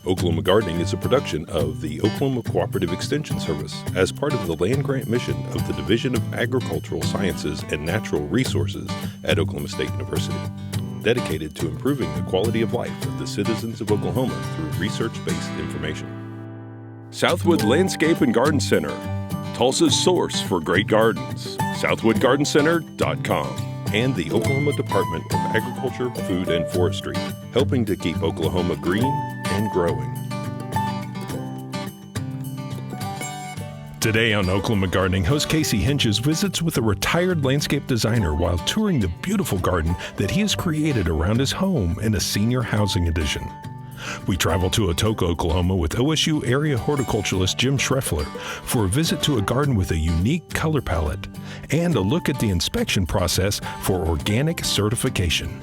Oklahoma Gardening is a production of the Oklahoma Cooperative Extension Service as part of the land grant mission of the Division of Agricultural Sciences and Natural Resources at Oklahoma State University, dedicated to improving the quality of life of the citizens of Oklahoma through research-based information. Southwood Landscape and Garden Center, Tulsa's source for great gardens, southwoodgardencenter.com. And the Oklahoma Department of Agriculture, Food, and Forestry, helping to keep Oklahoma green and growing. Today on Oklahoma Gardening, host Casey Hentges visits with a retired landscape designer while touring the beautiful garden that he has created around his home in a senior housing addition. We travel to Atoka, Oklahoma with OSU area horticulturalist Jim Shrefler for a visit to a garden with a unique color palette and a look at the inspection process for organic certification.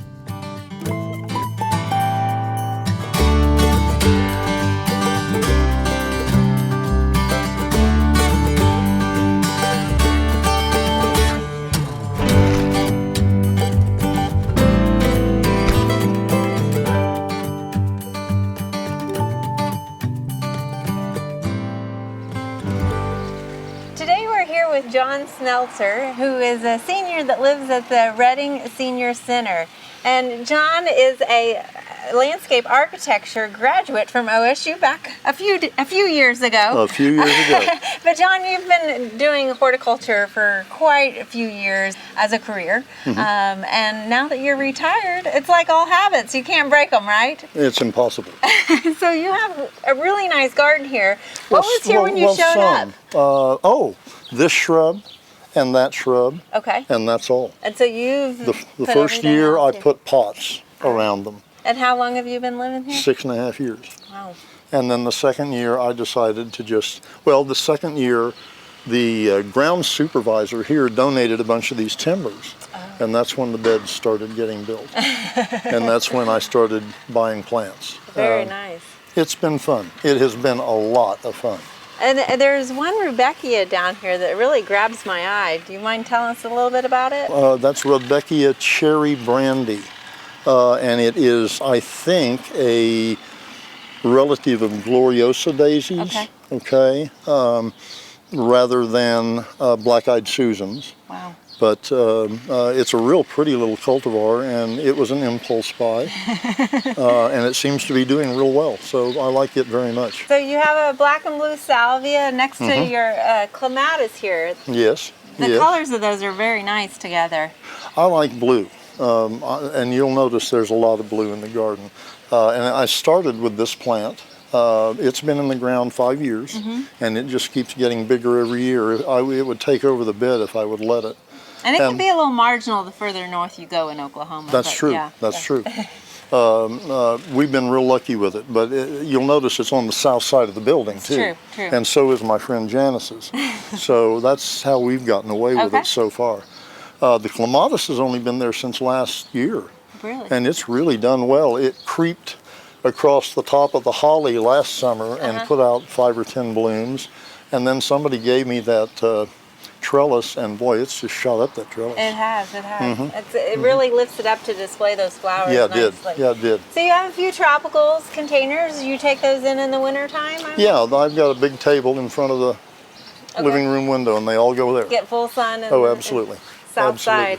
John Snelzer, who is a senior that lives at the Redding Senior Center. And John is a landscape architecture graduate from OSU back a few years ago. A few years ago. But John, you've been doing horticulture for quite a few years as a career. Mm-hmm. And now that you're retired, it's like all habits. You can't break them, right? It's impossible. So you have a really nice garden here. What was here when you showed up? This shrub and that shrub. Okay. And that's all. And so you've the first year I put pots around them. And how long have you been living here? 6.5 years. Wow. And then the second year I decided to the second year the ground supervisor here donated a bunch of these timbers. Oh. And that's when the beds started getting built. And that's when I started buying plants. Very nice. It's been fun. It has been a lot of fun. And there's one Rudbeckia down here that really grabs my eye. Do you mind telling us a little bit about it? That's Rudbeckia cherry brandy. And it is, I think, a relative of Gloriosa daisies. Okay. Rather than black-eyed Susans. Wow. But it's a real pretty little cultivar, and it was an impulse buy. And it seems to be doing real well, so I like it very much. So you have a black and blue salvia next to your clematis here. Yes. The colors of those are very nice together. I like blue, and you'll notice there's a lot of blue in the garden. And I started with this plant. It's been in the ground 5 years, and it just keeps getting bigger every year. It would take over the bed if I would let it. And it can be a little marginal the further north you go in Oklahoma. That's true. Yeah, that's true. We've been real lucky with it, but you'll notice it's on the south side of the building too. True. And so is my friend Janice's. So that's how we've gotten away with it so far. The clematis has only been there since last year. Really? And it's really done well. It creeped across the top of the holly last summer and put out 5 or 10 blooms. And then somebody gave me that trellis, and boy, it's just shot up that trellis. It has. It really lifts it up to display those flowers nicely. It did. So you have a few tropicals containers. You take those in the wintertime? Yeah, I've got a big table in front of the living room window, and they all go there. Get full sun. Absolutely. South side.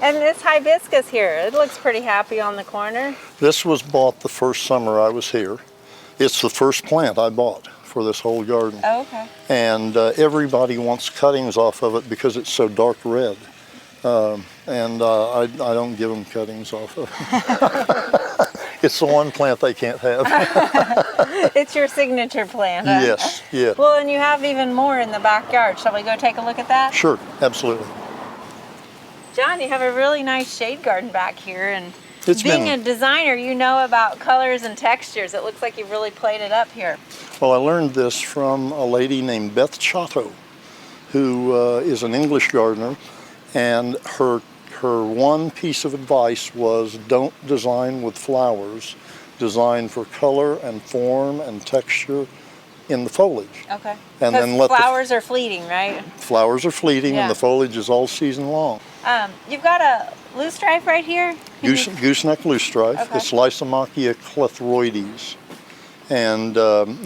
And this hibiscus here, it looks pretty happy on the corner. This was bought the first summer I was here. It's the first plant I bought for this whole garden. Oh, okay. And everybody wants cuttings off of it because it's so dark red. And I don't give them cuttings off of it. It's the one plant they can't have. It's your signature plant, huh? Yes, yeah. Well, and you have even more in the backyard. Shall we go take a look at that? Sure, absolutely. John, you have a really nice shade garden back here, and being a designer, you know about colors and textures. It looks like you've really played it up here. Well, I learned this from a lady named Beth Chatto, who is an English gardener, and her one piece of advice was don't design with flowers. Design for color and form and texture in the foliage. Okay. And then Because flowers are fleeting, right? Flowers are fleeting, Yeah. and the foliage is all season long. You've got a loosestrife right here. Gooseneck loosestrife. Okay. It's Lysomachia clethroides. And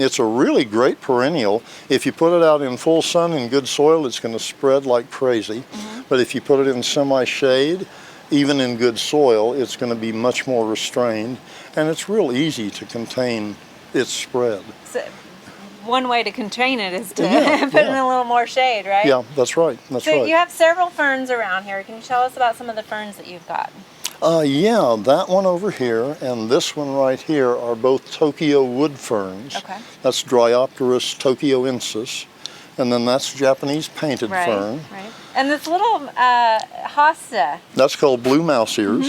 it's a really great perennial. If you put it out in full sun in good soil, it's going to spread like crazy. But if you put it in semi-shade, even in good soil, it's going to be much more restrained. And it's real easy to contain its spread. So one way to contain it is to Yeah, put in a little more shade, right? Yeah, that's right. That's So right. you have several ferns around here. Can you tell us about some of the ferns that you've got? Yeah, that one over here and this one right here are both Tokyo wood ferns. Okay. That's Dryopteris tokyoensis. And then that's Japanese painted fern. Right. And this little hosta. That's called blue mouse ears.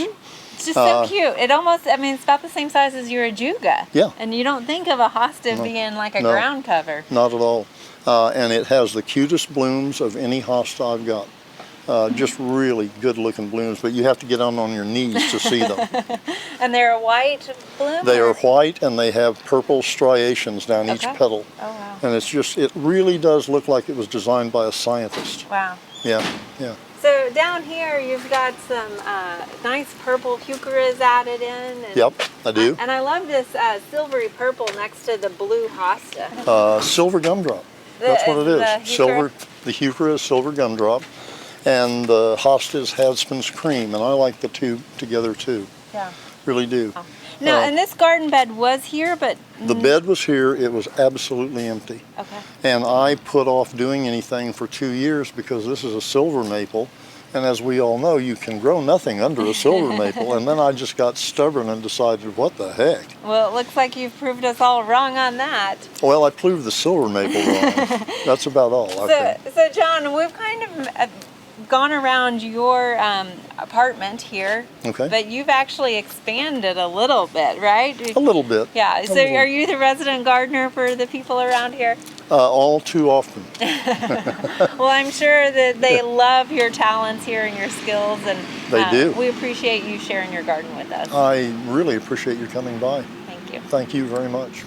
It's just so cute. It almost, I mean, it's about the same size as your ajuga. Yeah. And you don't think of a hosta being like a ground cover. Not at all. And it has the cutest blooms of any hosta I've got. Just really good looking blooms, but you have to get down on your knees to see them. And they're a white bloom? They are white and they have purple striations down each petal. Oh, wow. And it's just, it really does look like it was designed by a scientist. Wow. Yeah, yeah. So down here you've got some nice purple heucheras added in. And, Yep, I do. And I love this silvery purple next to the blue hosta. Silver gumdrop. That's what it is. The heuchera is silver gumdrop. And the hosta is Hadspin's cream. And I like the two together too. Yeah. Really do. Oh. Now, and this garden bed was here, but... The bed was here. It was absolutely empty. Okay. And I put off doing anything for 2 years because this is a silver maple. And as we all know, you can grow nothing under a silver maple. And then I just got stubborn and decided, what the heck? Well, it looks like you've proved us all wrong on that. Well, I proved the silver maple wrong. That's about all, I think. So, John, we've kind of gone around your apartment here, but you've actually expanded a little bit, right? A little bit. Yeah, so are you the resident gardener for the people around here? All too often. Well, I'm sure that they love your talents here and your skills, and they do. We appreciate you sharing your garden with us. I really appreciate you coming by. Thank you. Thank you very much.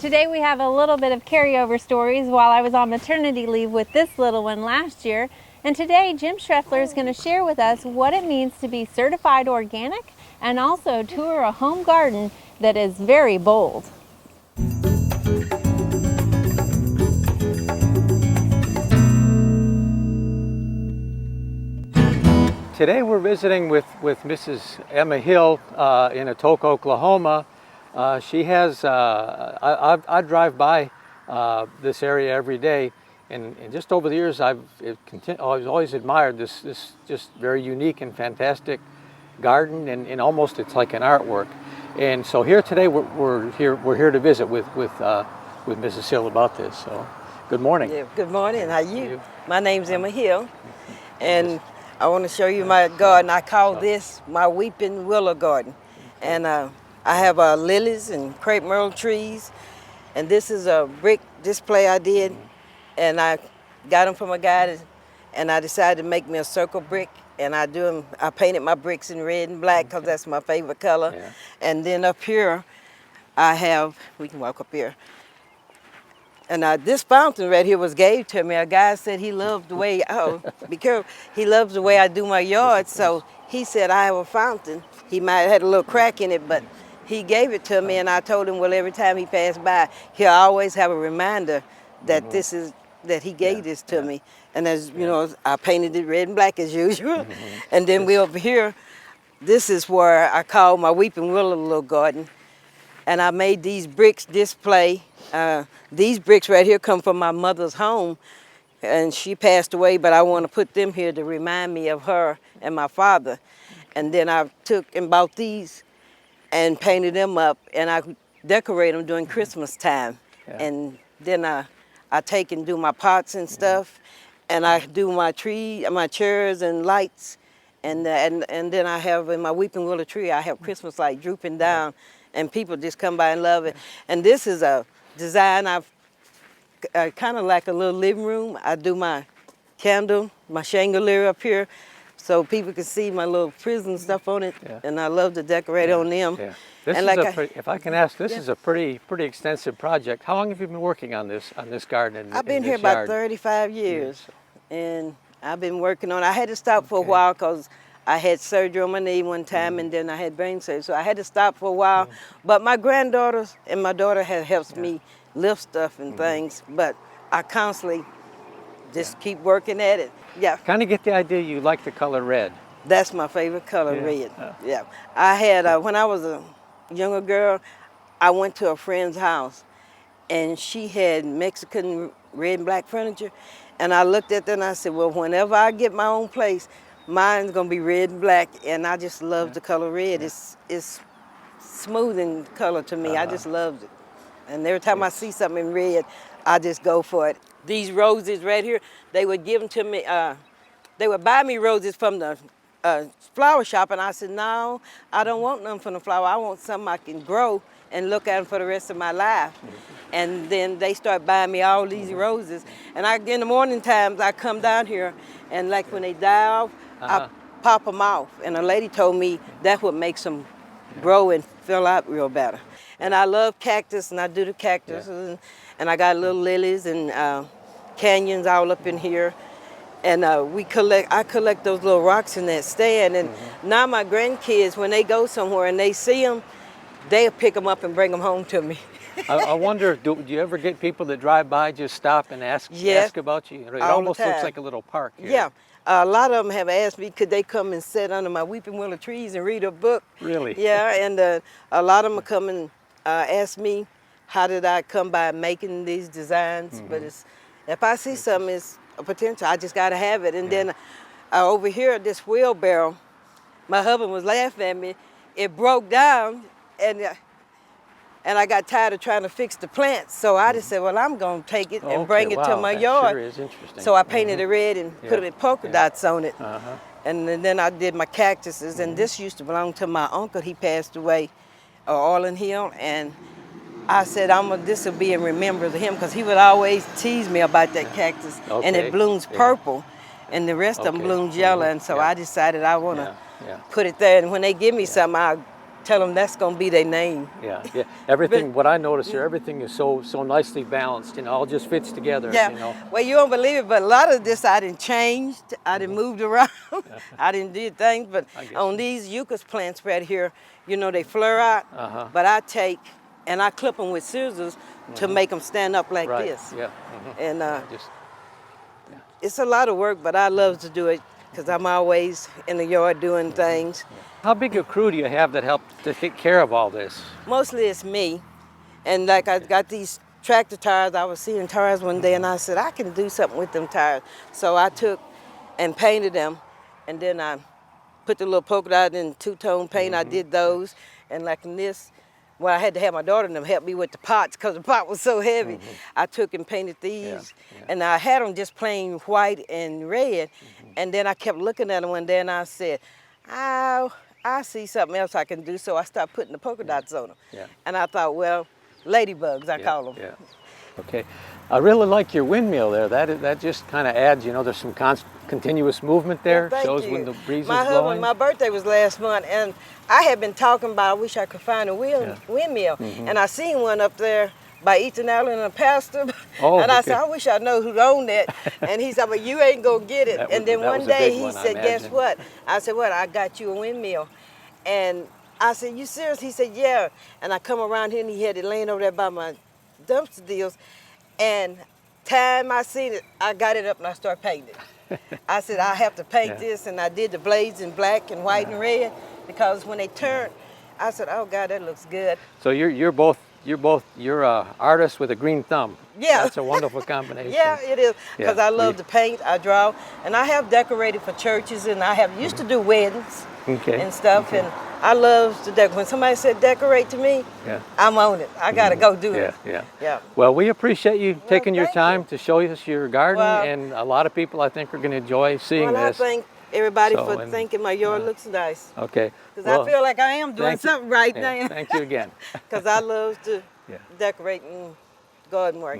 Today we have a little bit of carryover stories while I was on maternity leave with this little one last year. And today Jim Shrefler is going to share with us what it means to be certified organic and also tour a home garden that is very bold. Today we're visiting with Mrs. Emma Hill in Atoka, Oklahoma. She has, I drive by this area every day, and just over the years I've always admired this just very unique and fantastic garden, and almost it's like an artwork. And so here today we're here to visit with Mrs. Hill about this. So good morning. Yeah, good morning. How are you? My name's Emma Hill, and I want to show you my garden. I call this my weeping willow garden, and I have lilies and crepe myrtle trees, and this is a brick display I did, and I got them from a guy, and I decided to make me a circle brick, and I painted my bricks in red and black because that's my favorite color. Yeah. And then up here, we can walk up here, and this fountain right here was gave to me. A guy said he loved the way, be careful, he loves the way I do my yard, so he said I have a fountain. He might have had a little crack in it, but he gave it to me, and I told him, well, every time he passed by, he'll always have a reminder that that he gave this to me. And as you know, I painted it red and black as usual. And then we over here, this is where I call my weeping willow little garden. And I made these bricks display. These bricks right here come from my mother's home. and she passed away, but I want to put them here to remind me of her and my father. And then I took and bought these and painted them up, and I decorate them during Christmas time. Yeah. And then I take and do my pots and stuff, and I do my tree, my chairs and lights, and then I have in my weeping willow tree, I have Christmas light drooping down, and people just come by and love it. And this is a design I've kind of like a little living room. I do my candle, my chandelier up here, so people can see my little prison stuff on it, Yeah. and I love to decorate on them. Yeah. This And is like if I can ask, this Yeah. is a pretty extensive project. How long have you been working on this garden? I've been in here this about yard? 35 years, and I've been working on it. I had to stop for a Okay. while because I had surgery on my knee one time, and then I had brain surgery, so I had to stop for a while. But my granddaughters and my daughter have helped me lift stuff and things, but I constantly just keep working at it. Yeah, Kind of get the idea you like the color red. that's my favorite color, Yeah. red. Yeah, I had, when I was a younger girl, I went to a friend's house, and she had Mexican red and black furniture, and I looked at that and I said, well, whenever I get my own place, mine's gonna be red and black, and I just love the color red. It's smooth in color to me. I just loved it. And every time I see something in red, I just go for it. These roses right here, they would give them to me, they would buy me roses from the flower shop, and I said, no, I don't want none from the flower. I want something I can grow and look at them for the rest of my life. And then they start buying me all these roses. And in the morning times, I come down here, and like when they die off, I pop them off. And a lady told me that's what makes them grow and fill out real better. And I love cactus, and I do the cactus, and I got little lilies and canyons all up in here. And I collect those little rocks in that stand. And now my grandkids, when they go somewhere and they see them, they'll pick them up and bring them home to me. I wonder, do you ever get people that drive by just stop and ask about you? It all the almost looks time. like a little park here. Yeah, a lot of them have asked me, could they come and sit under my weeping willow trees and read a book? Really? Yeah, and a lot of them come and ask me, how did I come by making these designs? But if I see something is a potential, I just gotta have it. And then over here, this wheelbarrow, my husband was laughing at me. It broke down, and I got tired of trying to fix the plants, so I just said, well, I'm gonna take it and bring it to my yard. Sure is interesting. So I painted it red and put it polka dots on it. And then I did my cactuses, and this used to belong to my uncle. He passed away, Arlen Hill, and I said, this will be in remembrance of him, because he would always tease me about that cactus, and it blooms purple, and the rest of them blooms yellow, and so I decided I want to put it there, and when they give me something, I'll tell them that's going to be their name. Yeah. Everything, what I notice here, everything is so nicely balanced, all just fits together, Well, you don't believe it, but a lot of this I done changed, I done moved around, I done did things, but on these eucalyptus plants right here, they flare out, but I take and I clip them with scissors to make them stand up like this. Yeah. And it's a lot of work, but I love to do it because I'm always in the yard doing things. How big a crew do you have that helps to take care of all this? Mostly it's me. And like I got these tractor tires, I was seeing tires one day and I said, I can do something with them tires. So I took and painted them, and then I put the little polka dot in two-tone paint. I did those, and like in this, well, I had to have my daughter and them help me with the pots because the pot was so heavy. I took and painted these, and I had them just plain white and red, and then I kept looking at them one day and I said, oh, I see something else I can do, so I started putting the polka dots on them. And I thought, well, ladybugs, I call them. Okay. I really like your windmill there. That just kind of adds, there's some continuous movement there. Shows when the breeze is blowing. My birthday was last month, and I had been talking about I wish I could find a windmill. And I seen one up there by Ethan Allen and Pastor. And I said, I wish I know who owned that. And he said, well, you ain't gonna get it. And then one day he said, guess what? I said, what? I got you a windmill. And I said, you serious? He said, yeah. And I come around here and he had it laying over there by my dumpster deals. And time I seen it, I got it up and I started painting it. I said, I have to paint this, and I did the blades in black and white and red, because when they turned, I said, oh God, that looks good. So you're both artists with a green thumb. Yeah. That's a wonderful combination. Yeah, it is. Because Yeah, I love to paint, I draw, and I have decorated for churches, and I have used to do weddings Okay. and stuff, Okay. and I love to decorate. When somebody said decorate to me, Yeah. I'm on it. I got to go do Yeah, it. yeah. Yeah. Well, we appreciate you taking your thank time you. to show us your garden, Well- and a lot of people I think are going to enjoy seeing Well, I this. thank everybody So, for and, thinking my yard looks nice. Okay. Because Well, I feel like I am doing thank you. something right Yeah, now. Thank you again. Because I love to Yeah. decorate and garden work.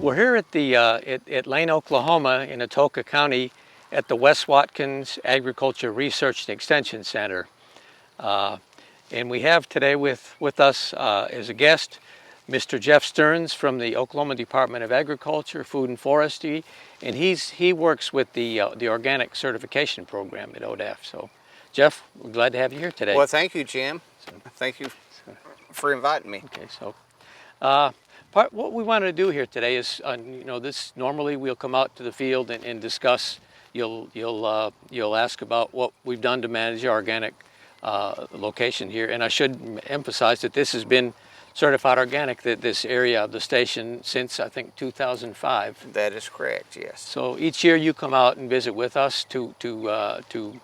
We're here at the at Lane, Oklahoma, in Atoka County, at the West Watkins Agriculture Research and Extension Center, and we have today with us as a guest, Mr. Jeff Stearns from the Oklahoma Department of Agriculture, Food and Forestry, and he works with the organic certification program at ODAF. So, Jeff, we're glad to have you here today. Well, thank you, Jim. Thank you for inviting me. Okay, so what we want to do here today is, this normally we'll come out to the field and discuss. You'll ask about what we've done to manage our organic location here, and I should emphasize that this has been certified organic, this area of the station, since I think 2005. That is correct, yes. So each year you come out and visit with us to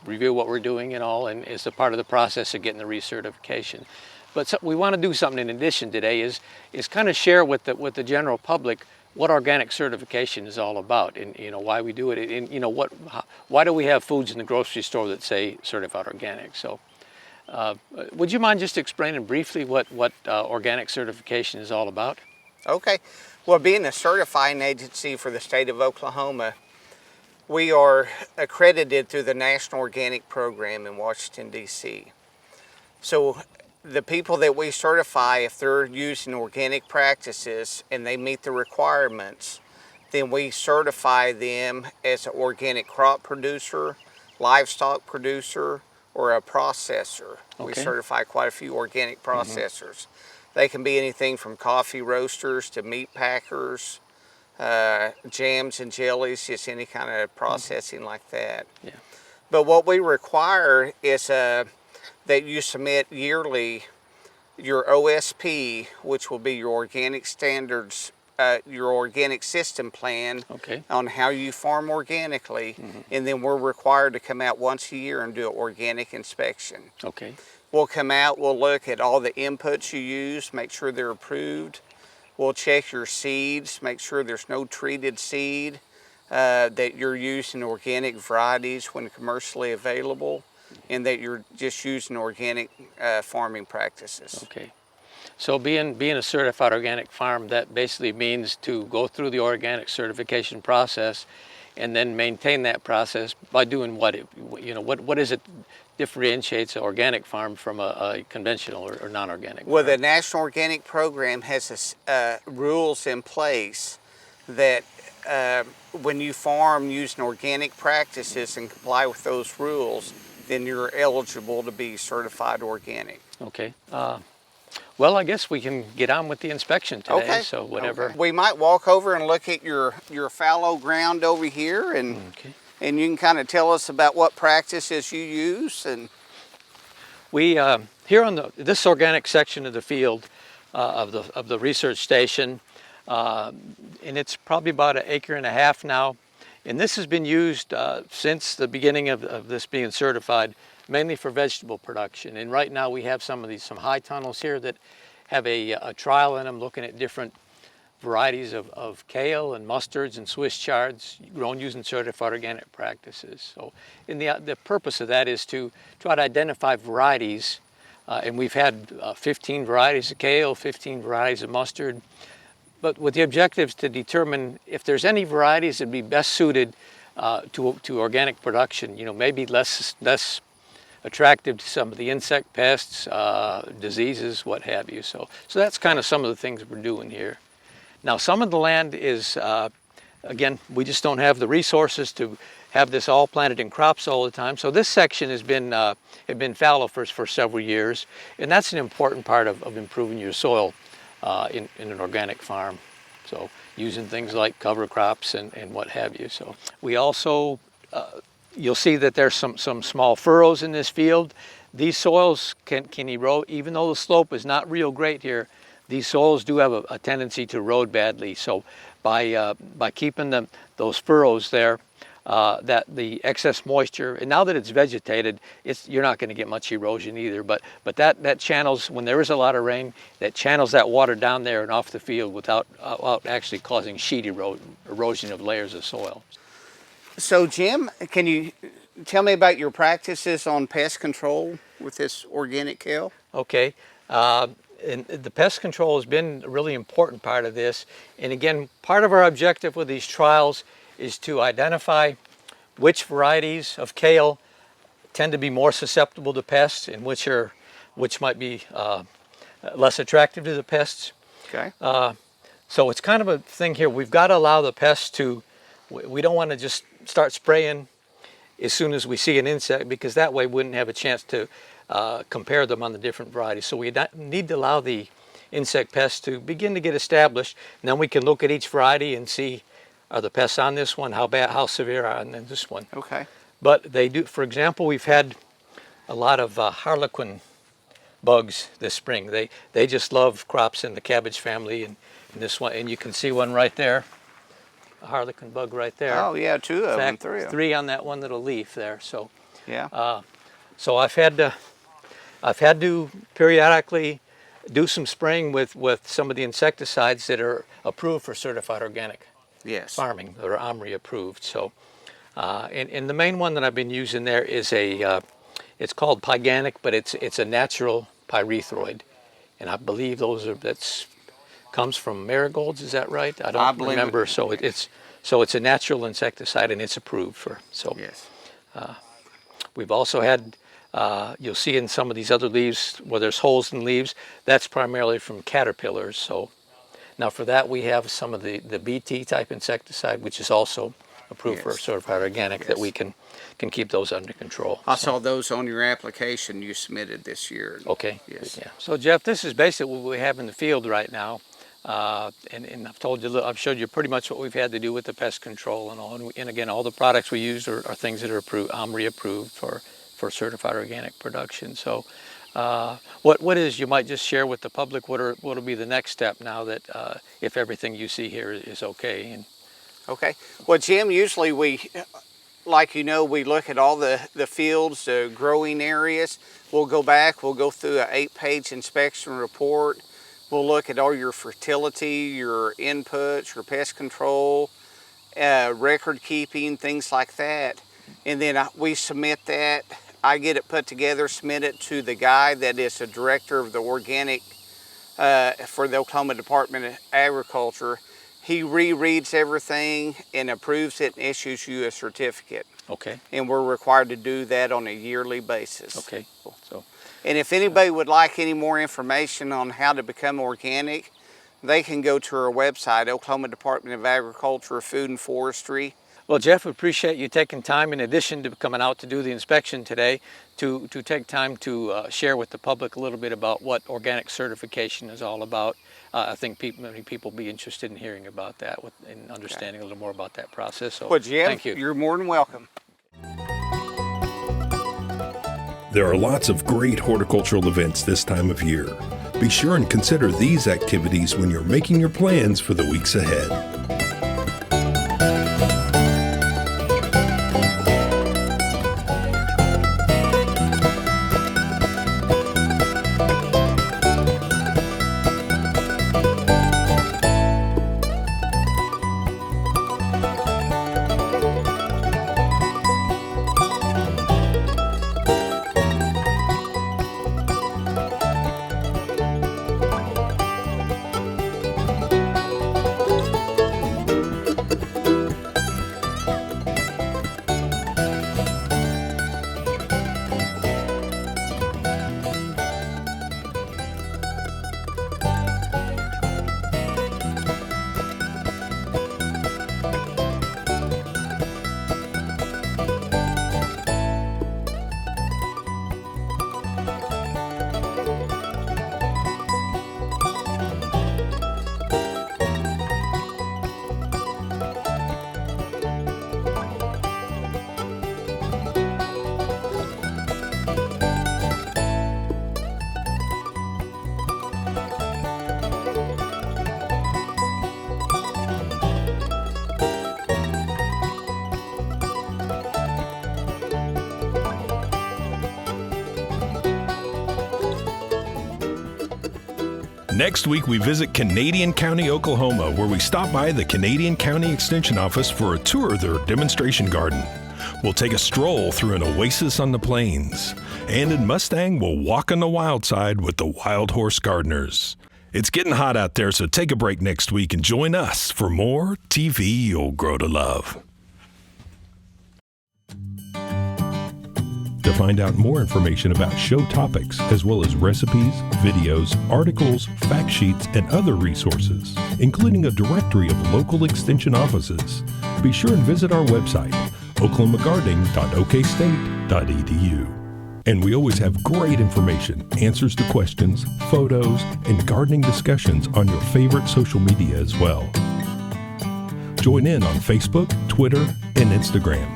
review what we're doing and all, and it's a part of the process of getting the recertification. But we want to do something in addition today is kind of share with the general public what organic certification is all about, and why we do it, and why do we have foods in the grocery store that say certified organic. So would you mind just explaining briefly what organic certification is all about? Okay. Well, being a certifying agency for the state of Oklahoma, we are accredited through the National Organic Program in Washington, D.C. So the people that we certify, if they're using organic practices and they meet the requirements, then we certify them as an organic crop producer, livestock producer, or a processor. Okay. We certify quite a few organic processors. They can be anything from coffee roasters to meat packers, jams and jellies, just any kind of processing like that. Yeah. But what we require is that you submit yearly your OSP, which will be your organic standards, your organic system plan Okay. on how you farm organically, and then we're required to come out once a year and do an organic inspection. Okay. We'll come out, we'll look at all the inputs you use, make sure they're approved. We'll check your seeds, make sure there's no treated seed, that you're using organic varieties when commercially available, and that you're just using organic farming practices. Okay. So being a certified organic farm, that basically means to go through the organic certification process and then maintain that process by doing what? What is it differentiates an organic farm from a conventional or non-organic Well, farm? the National Organic Program has rules in place that when you farm using organic practices and comply with those rules, then you're eligible to be certified organic. Okay. Well, I guess we can get on with the inspection today. Okay. So whatever. Okay. We might walk over and look at your fallow ground over here, and Okay. and you can kind of tell us about what practices you use. And We here on this organic section of the field of the research station, and it's probably about 1.5 acres now, and this has been used since the beginning of this being certified, mainly for vegetable production. And right now we have some high tunnels here that have a trial in them, looking at different varieties of kale and mustards and Swiss chards grown using certified organic practices. So, the purpose of that is to try to identify varieties, and we've had 15 varieties of kale, 15 varieties of mustard, but with the objectives to determine if there's any varieties that would be best suited to organic production. Maybe less attractive to some of the insect pests, diseases, what have you. So that's kind of some of the things we're doing here. Now, some of the land is, again, we just don't have the resources to have this all planted in crops all the time. So this section has been fallow for several years, and that's an important part of improving your soil in an organic farm. So using things like cover crops and what have you. So we also, you'll see that there's some small furrows in this field. These soils can erode, even though the slope is not real great here. These soils do have a tendency to erode badly. So by keeping those furrows there, that the excess moisture, and now that it's vegetated, you're not going to get much erosion either. But that channels, when there is a lot of rain, that channels that water down there and off the field without actually causing sheet erosion of layers of soil. So Jim, can you tell me about your practices on pest control with this organic kale? Okay. And the pest control has been a really important part of this. And again, part of our objective with these trials is to identify which varieties of kale tend to be more susceptible to pests and which might be less attractive to the pests. Okay. So it's kind of a thing here. We've got to allow the pests to, we don't want to just start spraying as soon as we see an insect, because that way we wouldn't have a chance to compare them on the different varieties. So we need to allow the insect pests to begin to get established, and then we can look at each variety and see, are the pests on this one, how bad, how severe are on this one. Okay. But they do, for example, we've had a lot of harlequin bugs this spring. They just love crops in the cabbage family, and this one, and you can see one right there, a harlequin bug right there. Oh yeah, two of them, three on that one little leaf there. So yeah. So I've had to periodically do some spraying with some of the insecticides that are approved for certified organic farming, that are OMRI approved. So, and the main one that I've been using there is it's called Pyganic, but it's a natural pyrethroid, and I believe that's comes from marigolds. Is that right? I don't remember. So it's a natural insecticide, and it's approved for. So yes. We've also had, you'll see in some of these other leaves where there's holes in leaves, that's primarily from caterpillars. So now for that we have some of the BT type insecticide, which is also approved for certified organic, that we can keep those under control. I saw those on your application you submitted this year. Okay. Yes. Yeah. So Jeff, this is basically what we have in the field right now. And I've told you, I've showed you pretty much what we've had to do with the pest control and all. And again, all the products we use are things that are approved, OMRI approved for certified organic production. So, what is, you might just share with the public, what'll be the next step now that if everything you see here is okay? Okay. Well, Jim, usually we look at all the fields, the growing areas. We'll go back. We'll go through an 8-page inspection report. We'll look at all your fertility, your inputs, your pest control, record keeping, things like that. And then we submit that. I get it put together, submit it to the guy that is the director of the organic for the Oklahoma Department of Agriculture. He rereads everything and approves it and issues you a certificate. Okay. And we're required to do that on a yearly basis. Okay. So. And if anybody would like any more information on how to become organic, they can go to our website, Oklahoma Department of Agriculture, Food and Forestry. Well, Jeff, we appreciate you taking time, in addition to coming out to do the inspection today, to take time to share with the public a little bit about what organic certification is all about. I think many people will be interested in hearing about that and understanding a little more about that process. So, well, Jim, thank you. You're more than welcome. There are lots of great horticultural events this time of year. Be sure and consider these activities when you're making your plans for the weeks ahead. Next week, we visit Canadian County, Oklahoma, where we stop by the Canadian County Extension Office for a tour of their demonstration garden. We'll take a stroll through an oasis on the plains. And in Mustang, we'll walk on the wild side with the Wild Horse Gardeners. It's getting hot out there, so take a break next week and join us for more TV you'll grow to love. To find out more information about show topics, as well as recipes, videos, articles, fact sheets, and other resources, including a directory of local extension offices, be sure and visit our website, oklahomagardening.okstate.edu. And we always have great information, answers to questions, photos, and gardening discussions on your favorite social media as well. Join in on Facebook, Twitter, and Instagram.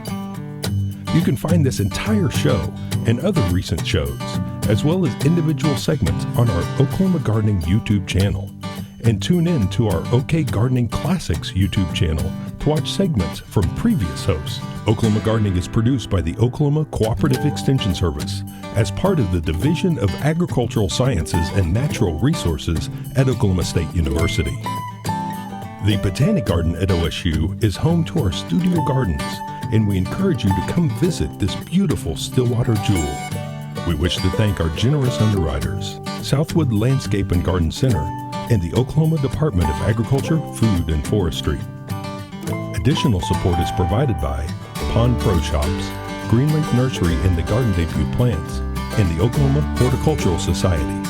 You can find this entire show and other recent shows, as well as individual segments on our Oklahoma Gardening YouTube channel. And tune in to our OK Gardening Classics YouTube channel to watch segments from previous hosts. Oklahoma Gardening is produced by the Oklahoma Cooperative Extension Service as part of the Division of Agricultural Sciences and Natural Resources at Oklahoma State University. The Botanic Garden at OSU is home to our studio gardens, and we encourage you to come visit this beautiful Stillwater jewel. We wish to thank our generous underwriters, Southwood Landscape and Garden Center, and the Oklahoma Department of Agriculture, Food, and Forestry. Additional support is provided by Pond Pro Shops, Green Lake Nursery and the Garden Debut Plants, and the Oklahoma Horticultural Society.